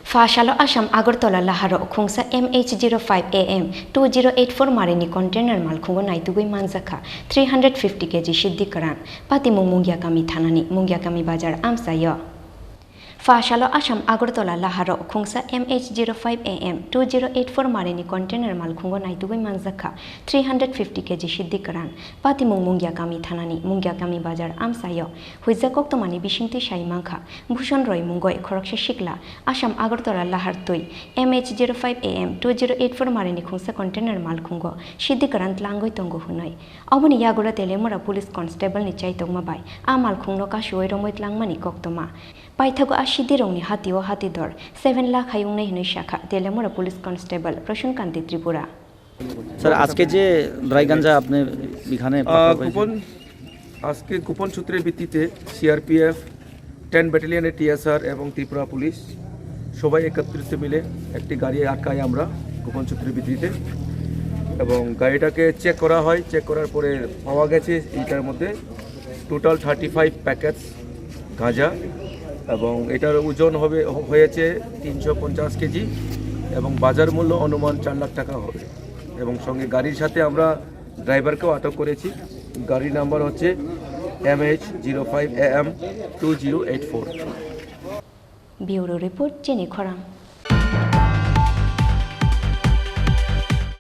Fashalo Assam Agartala Laharo Khungsa MH05AM 2084 Marini container Malkhungo Naitugui Manzaka 350 kg Shiddi Karan Pati Mungya Kami Thanani Mungya Kami Bajar Amsayo Fashalo Assam Agartala Laharo Khungsa MH05AM 2084 Marini container Malkhungo Naitugui Manzaka 350 kg Shiddi Karan Pati Mungya Kami Thanani Mungya Kami Bajar Amsayo Huizakok Tomani Bishingti Shaimanka Bhushon Roy Mungoi Khoroksha Shikla Assam Agartala Lahar Tui MH05AM 2084 Marini Khungsa container Malkhungo Shiddi Karan Tlangoi Tongo Hunai Abuni Yagura Telemura Police Constable ni Chai Tongma Bai A Malkhungno Ka Shoi Romoi Tlangmani Koktoma Paithago Ashidi Rongni Hatio Hatidor 7 lakh Hayung Nei Shakha Telemura Police Constable Proshun Kanti Tripura sir আজকে যে dry গাঞ্জা আপনি এখানে আজকে গোপন সূত্রের ভিত্তিতে CRPF 10 ব্যাটালিয়নের TSR এবং Tripura police সবাই একত্রিত মিলে একটি গাড়ি আটকাই আমরা গোপন সূত্রের ভিত্তিতে এবং গাড়িটাকে চেক করা হয় চেক করার পরে পাওয়া গেছে এইটার মধ্যে টোটাল 35 প্যাকেট গাঁজা এবং এটার ওজন হয়েছে 350 কেজি এবং বাজার মূল্য অনুমান 4 লাখ টাকা হবে এবং সঙ্গে গাড়ির সাথে আমরা ড্রাইভারকেও আটক করেছি গাড়ি নাম্বার হচ্ছে MH05AM 2084 Bureau Report Jenny Khoram